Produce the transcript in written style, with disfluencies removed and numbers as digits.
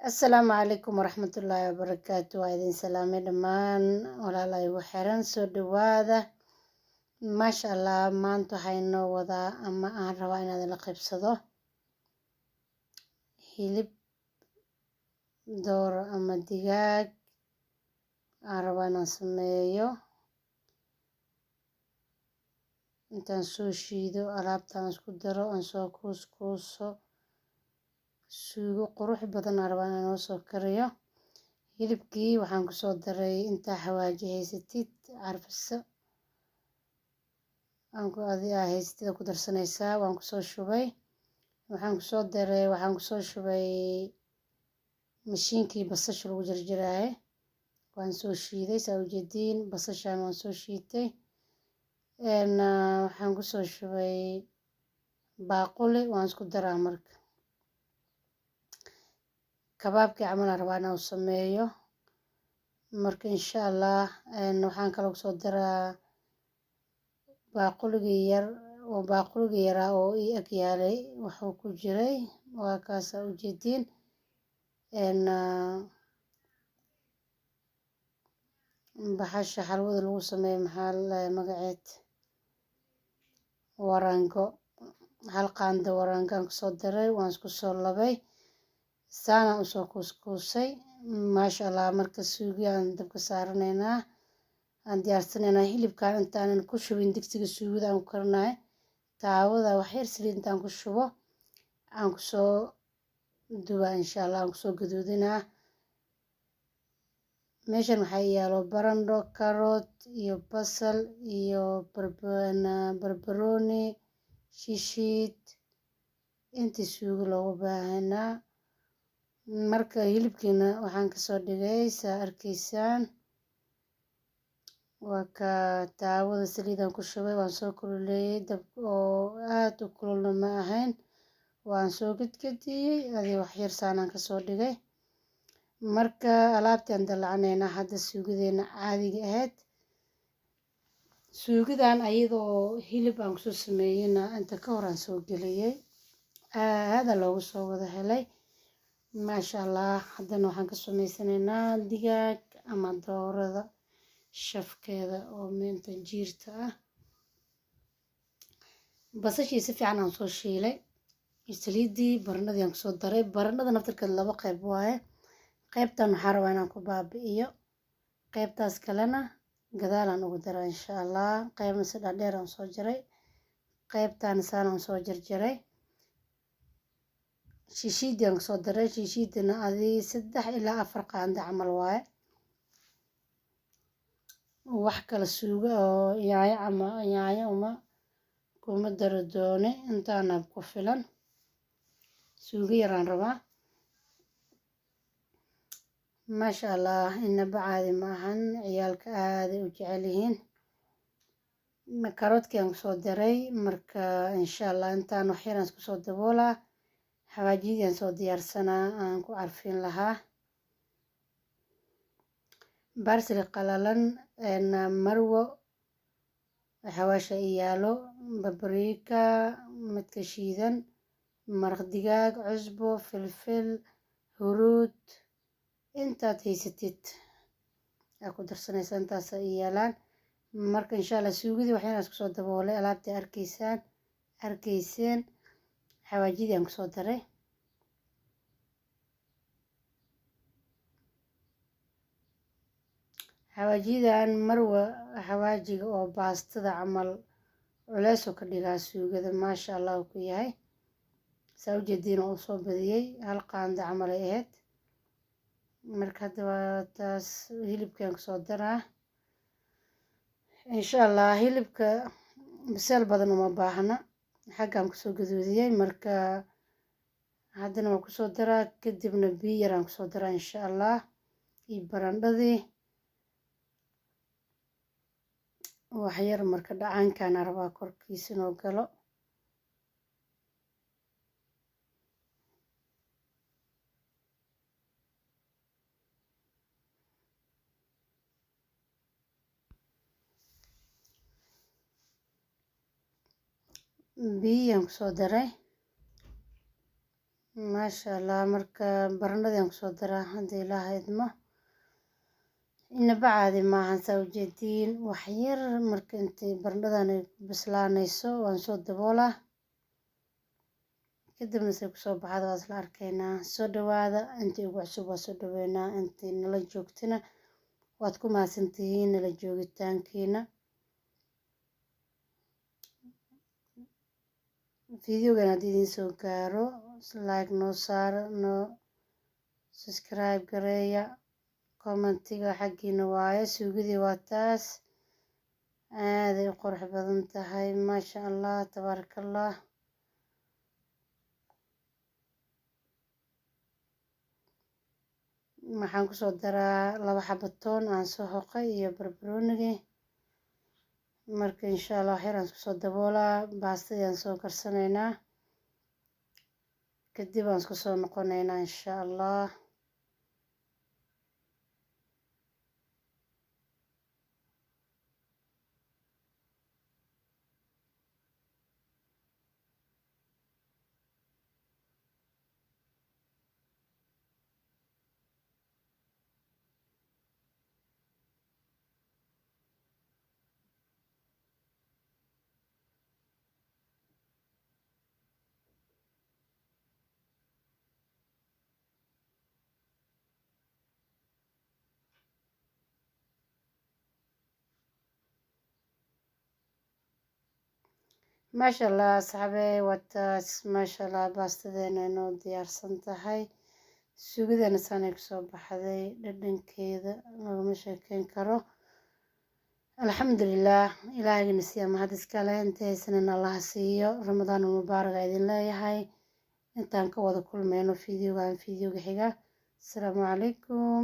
Asalaamu calaykum waraxmatullaahi wabarakaatu. Waa idin salaamay dhammaan walaalahay igu xiran soo dhawaada. Maasha allah, maanta waxaa inoo wadaa ama aan rabaa inaad la qaybsado hilib dooro ama digaag. Aan rabaa inaan sameeyo intaan soo shiido alaabtaan isku daro aan soo kuuskuuso suugo qurux badan aan rabaa inaan soo kariyo. Hilibkii waxaan ku soo daray intaa xawaaji haysatid carfiso aan ku haysatid ku darsanaysaa. Waan ku soo shubay waxaan ku soo shubay mashiinkii basasha lagu jarjaraaye. Waan soo shiiday saa u jeediin basashaan waan soo shiitay. Waxaan ku soo shubay baaquli waan isku daraa marka kabaabkii camal aan rabaa inaan sameeyo marka insha allah. Waxaan kaloo soo daraa baaquligii yaraa oo ii ag yaalay wuxuu ku jiray waa kaas u jeediin. Baxasha xalwada lagu sameeyo maxaa la magaceed warango. Hal qaando warangaan ku soo daray waan isku soo labay saana u soo kuuskuusay. Maasha allah, marka suugiyaan dabka saaranaynaa aan diyaarsanaynaa hilibkaan intaanan ku shubin digsiga suugada aan ku karinayo taawada wax yar saliid intaan ku shubo aan ku soo dubaa insha allah. Aan ku soo gaduudinaa meeshan waxaa yaalo barandho, karoot iyo basal iyo barbarooni shishiid intii suugo loogu baahanaa. Marka hilibkiina waxaan ka soo dhigay saa arkaysaan waa ka taawada saliidaan ku shubay waan soo kululeeyay dab oo aad u kululna ma ahayn waan soo gadgadiyay adii wax yar saanaan ka soo dhigay. Marka alaabtaan dalacaneynaa hadda suugadeena caadiga ahayd. Suugadan ayadoo hilib aan kusoo sameeyayna inta ka hor aan soo geliyay aada loogu soo wada helay maasha allah. Haddana waxaan ka sameysanaynaa digaag ama doorada shafkeeda oo meenta jiirta ah. Basashii si fiican aan soo shiilay saliidii barandhadii aan ku soo daray. Barandhada naftirkeeda laba qayb waaye. Qaybtan waxaan rabaa inaan ku baabi'iyo qaybtaas kalena gadaalaan ugu daraa insha allah. Qaybna si dhaadheer aan soo jaray qaybtaan saan aan soo jarjaray. Shishiidii aan ku soo daray shishiidina adii 3 ilaa 4 qaando camal waaye. Wax kala suugo oo yaanyo kuma daro doone intaana ku filan suugo yaraan rabaa. maasha allah, inaba caadi ma ahan ciyaalka aad u jecel yihiin. Karoodkii aan ku soo daray marka insha allah intaan wax yar aan isku soo daboolaa. Xawaajidii aan soo diyaarsanaa aan ku carfin lahaa barsili qalalan marwo xawaasha iyaalo babriika midka shiidan maraq digaag cusbo filfil huruud intaad haysatid aa ku darsanaysaa intaas iyaalaan. Marka insha allah suugadii wax yar aan isku soo daboolay alaabtii arkayseen xawaajidii aan ku soo daray. Xawaajidan marwa xawaajiga oo baastada camal culeys oo ka dhigaa suugada maasha allah ku yahay. Saa u jeediin oo soo badiyay hal qaando camal ay ahayd. Marka hadda waa taas hilibkaan ku soo daraa insha allah. Hilibka biseel badan uma baahna xaggaan ku soo gaduudiyay marka haddana waan ku soo daraa kadibna biyo yar aan ku soo daraa insha allah. iyo barandhadii wax yar marka dhacaankaan rabaa korkiisa inoo galo. biyaan ku soo daray maasha allah. Marka barandhadaan kusoo daraa haddii ilaaha idmo, inaba caadi maahan saa ujeediin. wax yar marka intay barandhadan ay bislaanayso waan soo daboolaa, kadibna say kusoo baxda waa isla arkaynaa. soo dhawaada, intii ugu cusub waa soo dhaweynaa, intii nala joogtina waad ku mahadsantihiin nala joogitaankiina. videogan haddii idiin soo gaaro like noo saara, noo subscribe gareeya, commentiga xaggiina waaye. suugadii waa taas, aaday u qurux badan tahay, maasha allah tabaaraka allah. waxaan kusoo daraa 2 xabo toon aan soo hoqay iyo barbaroonigii. marka insha allah wax yar aan isku soo daboolaa, baastadii aan soo karsanaynaa, kadib aan isku soo noqonaynaa insha allah. maasha allah asxaabey, waa taas maasha allah. baastadeena inoo diyaarsan tahay, suugadeena saanay kusoo baxday, dhadhankeeda lagama sheekeyn karo. alxamdulilah, ilaahayna siiya mahad iskale. inta haysanin allaha siiyo. ramadaan mubaarak aa idin leeyahay. intaan ka wada kulmayno videogan videoga xiga. asalaamu calaykum.